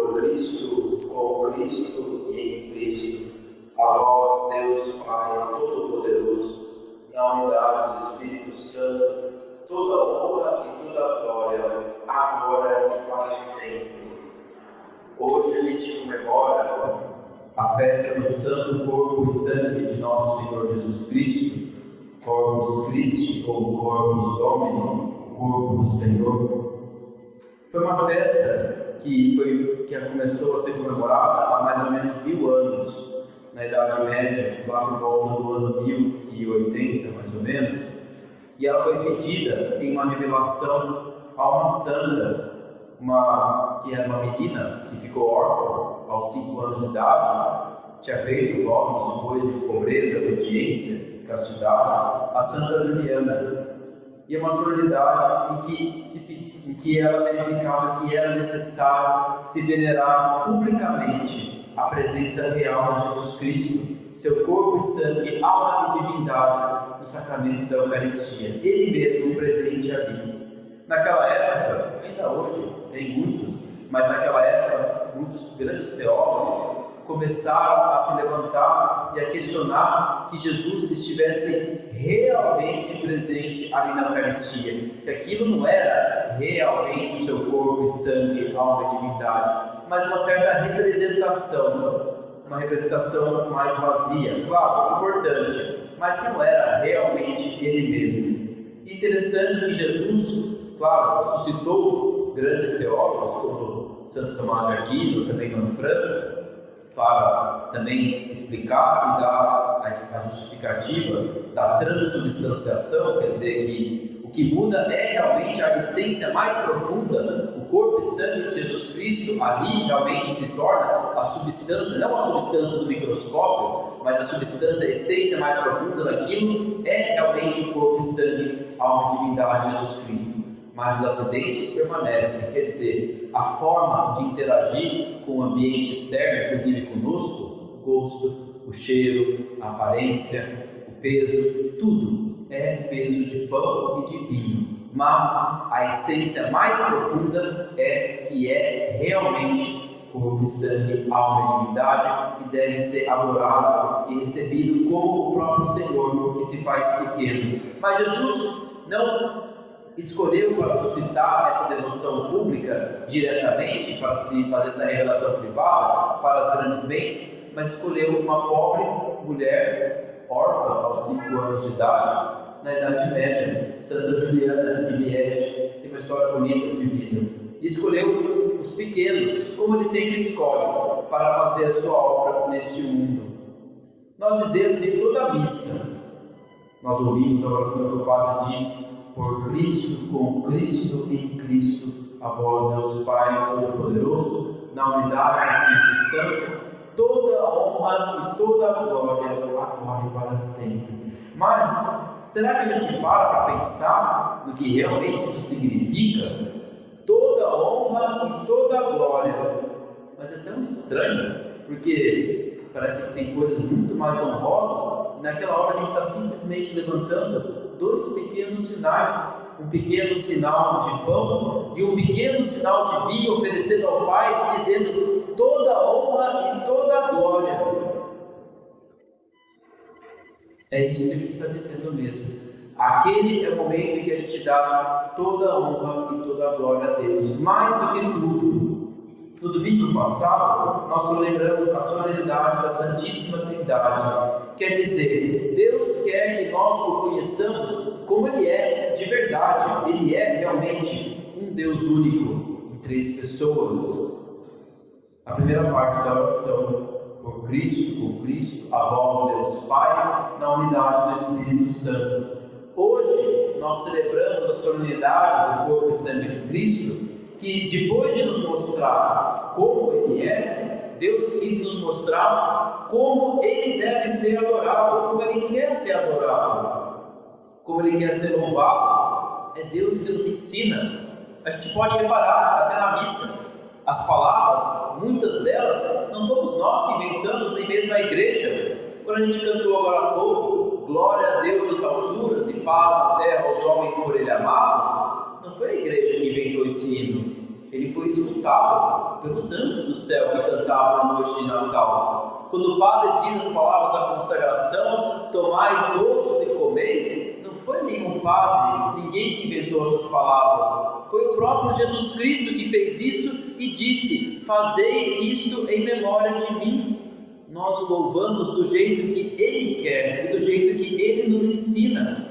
por Cristo, com Cristo e em Cristo, a vós, Deus Pai Todo-Poderoso, na unidade do Espírito Santo, toda honra e toda glória, agora e para sempre. Hoje a gente comemora a festa do Santo Corpo e Sangue de Nosso Senhor Jesus Cristo, Corpus Christi ou Corpus Domini, Corpo do Senhor. Foi uma festa que começou a ser comemorada há mais ou menos 1000 anos, na Idade Média, lá por volta do ano 1080, mais ou menos, e ela foi pedida em uma revelação a uma santa, que era uma menina que ficou órfã aos 5 anos de idade, tinha feito votos depois de pobreza, obediência e castidade, a Santa Juliana. E é uma solenidade em que ela verificava que era necessário se venerar publicamente a presença real de Jesus Cristo, seu corpo e sangue, alma e divindade no sacramento da Eucaristia, ele mesmo presente ali. Naquela época, ainda hoje tem muitos, mas naquela época muitos grandes teólogos começaram a se levantar e a questionar que Jesus estivesse realmente presente ali na Eucaristia, que aquilo não era realmente o seu corpo e sangue, alma e divindade, mas uma certa representação, uma representação mais vazia, claro, importante, mas que não era realmente ele mesmo. Interessante que Jesus, claro, suscitou grandes teólogos como Santo Tomás de Aquino, também Manfredo, para também explicar e dar a justificativa da transubstanciação, quer dizer que o que muda é realmente a essência mais profunda, o corpo e sangue de Jesus Cristo, ali realmente se torna a substância, não a substância do microscópio, mas a substância, a essência mais profunda daquilo é realmente o corpo e sangue, alma e divindade de Jesus Cristo. Mas os acidentes permanecem, quer dizer, a forma de interagir com o ambiente externo, inclusive conosco, o gosto, o cheiro, a aparência, o peso, tudo é peso de pão e de vinho. Mas a essência mais profunda é que é realmente corpo e sangue, alma e divindade, e deve ser adorado e recebido como o próprio Senhor, que se faz pequeno. Mas Jesus não escolheu para suscitar essa devoção pública diretamente, para se fazer essa revelação privada para as grandes mentes, mas escolheu uma pobre mulher órfã aos 5 anos de idade, na Idade Média, Santa Juliana de Liege. Tem uma história bonita de vida. E escolheu os pequenos, como ele sempre escolhe, para fazer a sua obra neste mundo. Nós dizemos em toda a missa, nós ouvimos a oração do Padre diz: por Cristo, com Cristo, em Cristo, a vós, Deus Pai Todo-Poderoso, na unidade do Espírito Santo, toda a honra e toda a glória, agora e para sempre. Mas, será que a gente para pensar no que realmente isso significa? Toda a honra e toda a glória. Mas é tão estranho, porque parece que tem coisas muito mais honrosas, e naquela hora a gente está simplesmente levantando 2 pequenos sinais, um pequeno sinal de pão e um pequeno sinal de vinho, oferecendo ao Pai e dizendo toda a honra e toda a glória. É isso que a gente está dizendo mesmo. Aquele é o momento em que a gente dá toda a honra e toda a glória a Deus, mais do que tudo. No domingo passado, nós celebramos a solenidade da Santíssima Trindade. Quer dizer, Deus quer que nós o conheçamos como Ele é, de verdade. Ele é realmente um Deus único, em 3 pessoas. A primeira parte da oração: por Cristo, com Cristo, a vós, Deus Pai, na unidade do Espírito Santo. Hoje, nós celebramos a solenidade do corpo e sangue de Cristo, que depois de nos mostrar como Ele é, Deus quis nos mostrar como Ele deve ser adorado, como Ele quer ser adorado, como Ele quer ser louvado. É Deus que nos ensina. A gente pode reparar até na missa, as palavras, muitas delas, não fomos nós que inventamos, nem mesmo a igreja. Quando a gente cantou agora há pouco, glória a Deus nas alturas e paz na terra aos homens por Ele amados, não foi a igreja que inventou esse hino, ele foi escutado pelos anjos do céu que cantavam na noite de Natal. Quando o Padre diz as palavras da consagração, tomai todos e comei, não foi nenhum padre, ninguém que inventou essas palavras. Foi o próprio Jesus Cristo que fez isso e disse: fazei isto em memória de mim. Nós o louvamos do jeito que Ele quer e do jeito que Ele nos ensina.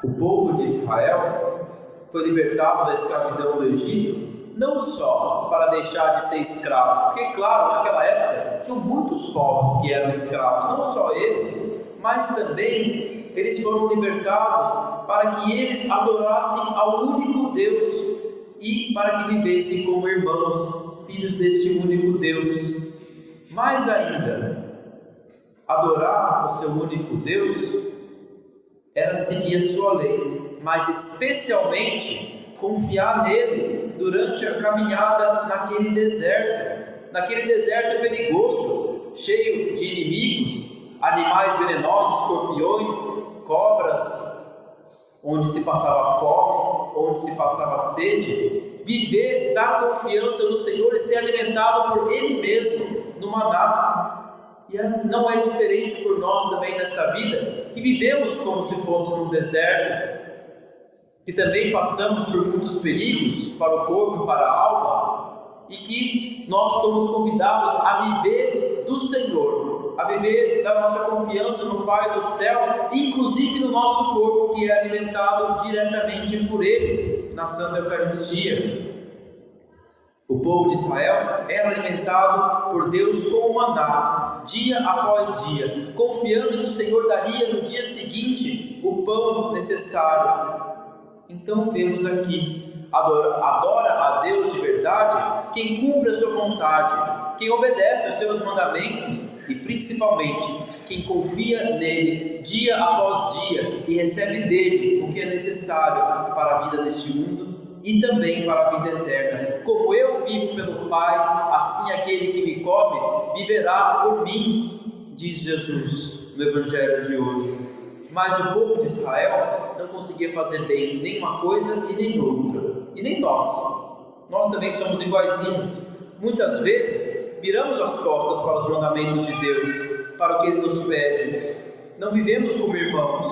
O povo de Israel foi libertado da escravidão do Egito, não só para deixar de ser escravos, porque, claro, naquela época tinham muitos povos que eram escravos, não só eles, mas também eles foram libertados para que eles adorassem ao único Deus e para que vivessem como irmãos, filhos deste único Deus. Mais ainda, adorar o seu único Deus era seguir a sua lei, mas especialmente confiar nele durante a caminhada naquele deserto perigoso, cheio de inimigos, animais venenosos, escorpiões, cobras, onde se passava fome, onde se passava sede. Viver da confiança no Senhor e ser alimentado por Ele mesmo, no maná. E assim não é diferente por nós também nesta vida, que vivemos como se fosse num deserto, que também passamos por muitos perigos para o corpo e para a alma, e que nós somos convidados a viver do Senhor, a viver da nossa confiança no Pai do céu, inclusive no nosso corpo, que é alimentado diretamente por Ele, na Santa Eucaristia. O povo de Israel era alimentado por Deus com o maná, dia após dia, confiando que o Senhor daria no dia seguinte o pão necessário. Então vemos aqui, adora a Deus de verdade quem cumpre a sua vontade, quem obedece os seus mandamentos e principalmente quem confia nele dia após dia e recebe dele o que é necessário para a vida deste mundo e também para a vida eterna. Como eu vivo pelo Pai, assim aquele que me come viverá por mim, diz Jesus no Evangelho de hoje. Mas o povo de Israel não conseguia fazer bem nem uma coisa e nem outra. E nem nós. Nós também somos iguaizinhos. Muitas vezes viramos as costas para os mandamentos de Deus, para o que Ele nos pede. Não vivemos como irmãos,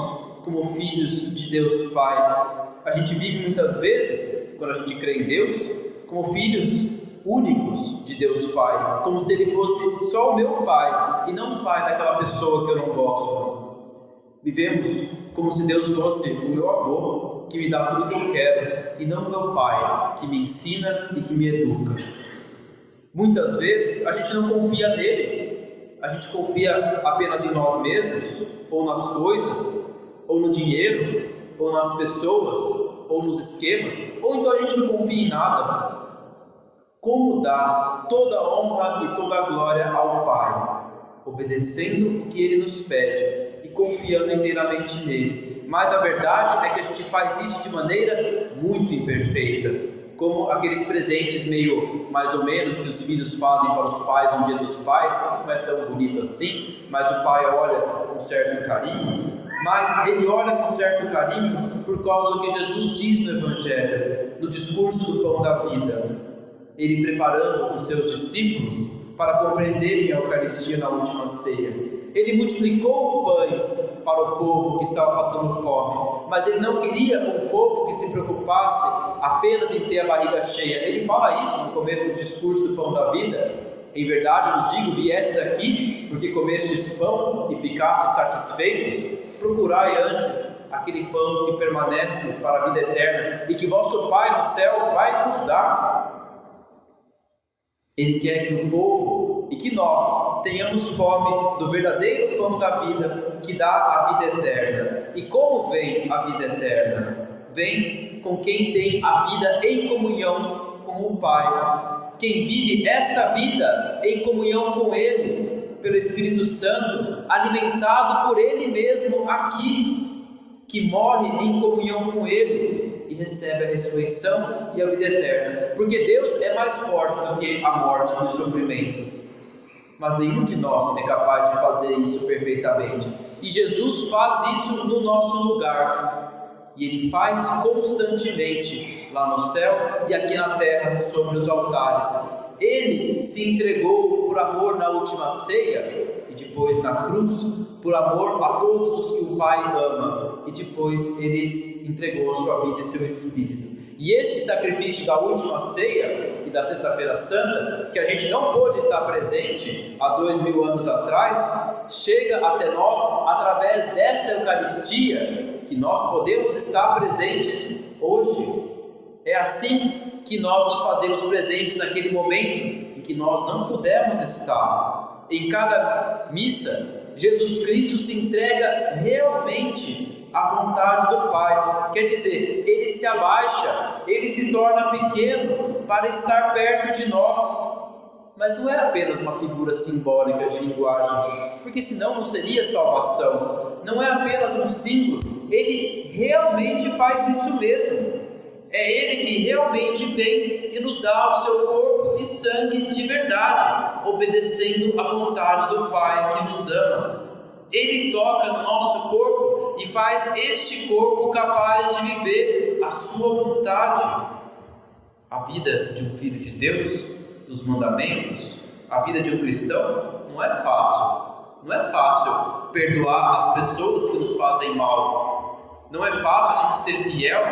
como filhos de Deus Pai. A gente vive muitas vezes, quando a gente crê em Deus, como filhos únicos de Deus Pai, como se Ele fosse só o meu Pai e não o pai daquela pessoa que eu não gosto. Vivemos como se Deus fosse o meu avô, que me dá tudo o que eu quero, e não o meu Pai, que me ensina e que me educa. Muitas vezes a gente não confia nele, a gente confia apenas em nós mesmos, ou nas coisas, ou no dinheiro, ou nas pessoas, ou nos esquemas, ou então a gente não confia em nada. Como dar toda a honra e toda a glória ao Pai? Obedecendo o que Ele nos pede e confiando inteiramente nele. Mas a verdade é que a gente faz isso de maneira muito imperfeita, como aqueles presentes meio mais ou menos que os filhos fazem para os pais no Dia dos Pais. Não é tão bonito assim, mas o pai olha com certo carinho. Mas ele olha com certo carinho por causa do que Jesus diz no Evangelho, no discurso do pão da vida. Ele preparando os seus discípulos para compreenderem a Eucaristia na última ceia. Ele multiplicou pães para o povo que estava passando fome, mas ele não queria um povo que se preocupasse apenas em ter a barriga cheia. Ele fala isso no começo do discurso do pão da vida. Em verdade vos digo, viestes aqui porque comestes pão e ficastes satisfeitos. Procurai antes aquele pão que permanece para a vida eterna e que vosso Pai no céu vai vos dar. Ele quer que o povo e que nós tenhamos fome do verdadeiro pão da vida que dá a vida eterna. E como vem a vida eterna? Vem com quem tem a vida em comunhão com o Pai. Quem vive esta vida em comunhão com Ele, pelo Espírito Santo, alimentado por Ele mesmo aqui, que morre em comunhão com Ele e recebe a ressurreição e a vida eterna. Porque Deus é mais forte do que a morte e o sofrimento. Mas nenhum de nós é capaz de fazer isso perfeitamente. E Jesus faz isso no nosso lugar. e Ele faz constantemente lá no céu e aqui na terra sobre os altares. Ele se entregou por amor na última ceia e depois na cruz, por amor a todos os que o Pai ama, e depois Ele entregou a sua vida e seu Espírito. E este sacrifício da última ceia e da Sexta-feira Santa, que a gente não pôde estar presente há 2000 anos atrás, chega até nós através dessa Eucaristia, que nós podemos estar presentes hoje. É assim que nós nos fazemos presentes naquele momento em que nós não pudemos estar. Em cada missa, Jesus Cristo se entrega realmente à vontade do Pai. Quer dizer, Ele se abaixa, Ele se torna pequeno para estar perto de nós. Mas não é apenas uma figura simbólica de linguagem, porque senão não seria salvação. Não é apenas um símbolo, Ele realmente faz isso mesmo. É Ele que realmente vem e nos dá o seu corpo e sangue de verdade, obedecendo à vontade do Pai que nos ama. Ele toca no nosso corpo e faz este corpo capaz de viver a sua vontade. A vida de um filho de Deus, dos mandamentos, a vida de um cristão não é fácil. Não é fácil perdoar as pessoas que nos fazem mal. Não é fácil a gente ser fiel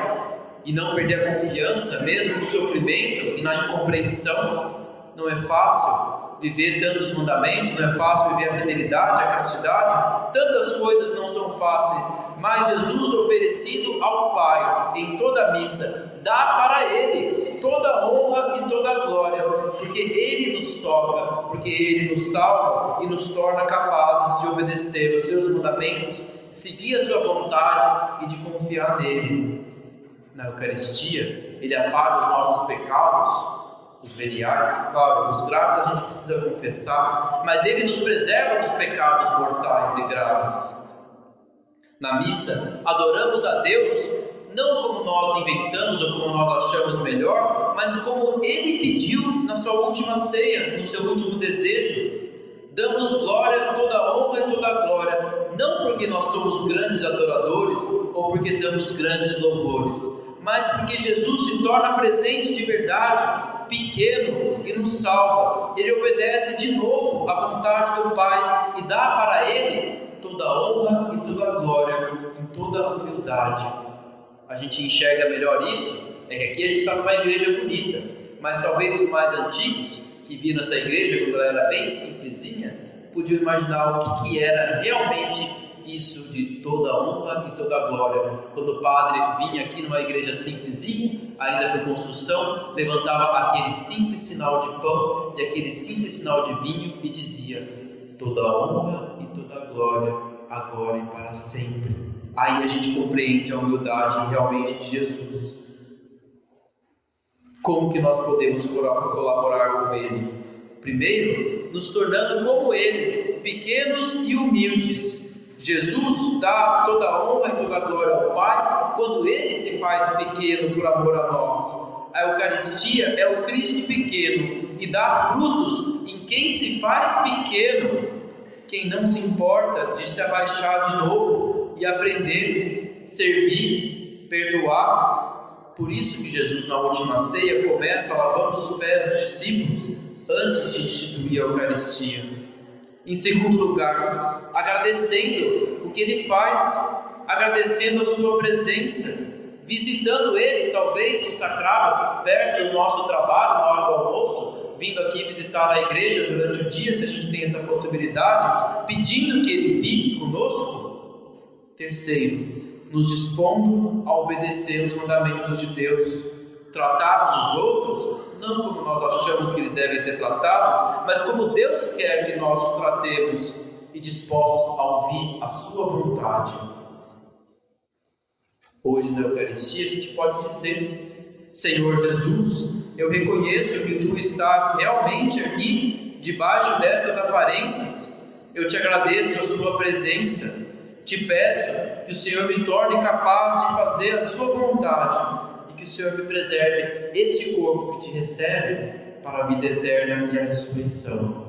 e não perder a confiança, mesmo no sofrimento e na incompreensão. Não é fácil viver tantos mandamentos, não é fácil viver a fidelidade, a castidade. Tantas coisas não são fáceis, mas Jesus, oferecido ao Pai em toda a missa, dá para Ele toda a honra e toda a glória, porque Ele nos toca, porque Ele nos salva e nos torna capazes de obedecer os seus mandamentos, seguir a sua vontade e de confiar nele. Na Eucaristia, Ele apaga os nossos pecados, os veniais, claro, os graves a gente precisa confessar, mas Ele nos preserva dos pecados mortais e graves. Na missa, adoramos a Deus, não como nós inventamos ou como nós achamos melhor, mas como Ele pediu na sua última ceia, no seu último desejo. Damos glória, toda honra e toda glória, não porque nós somos grandes adoradores ou porque damos grandes louvores, mas porque Jesus se torna presente de verdade, pequeno e nos salva. Ele obedece de novo à vontade do Pai e dá para Ele toda a honra e toda a glória, em toda a humildade. A gente enxerga melhor isso, é que aqui a gente está numa igreja bonita, mas talvez os mais antigos, que viram essa igreja quando ela era bem simplesinha, podiam imaginar o que era realmente isso de toda a honra e toda a glória. Quando o padre vinha aqui numa igreja simplesinha, ainda por construção, levantava aquele simples sinal de pão e aquele simples sinal de vinho e dizia: toda a honra e toda a glória, agora e para sempre. Aí a gente compreende a humildade realmente de Jesus. Como que nós podemos colaborar com Ele? Primeiro, nos tornando como Ele, pequenos e humildes. Jesus dá toda a honra e toda a glória ao Pai quando Ele se faz pequeno por amor a nós. A Eucaristia é o Cristo pequeno e dá frutos em quem se faz pequeno, quem não se importa de se abaixar de novo e aprender, servir, perdoar. Por isso que Jesus na última ceia começa lavando os pés dos discípulos antes de instituir a Eucaristia. Em segundo lugar, agradecendo o que Ele faz, agradecendo a sua presença, visitando Ele, talvez no sacrário, perto do nosso trabalho, na hora do almoço, vindo aqui visitar a igreja durante o dia, se a gente tem essa possibilidade, pedindo que Ele fique conosco. Terceiro, nos dispondo a obedecer os mandamentos de Deus, tratarmos os outros não como nós achamos que eles devem ser tratados, mas como Deus quer que nós os tratemos, e dispostos a ouvir a sua vontade. Hoje na Eucaristia a gente pode dizer: Senhor Jesus, eu reconheço que Tu estás realmente aqui, debaixo destas aparências. Eu Te agradeço a Sua presença. Te peço que o Senhor me torne capaz de fazer a Sua vontade, que o Senhor me preserve este corpo que Te recebe para a vida eterna e a ressurreição.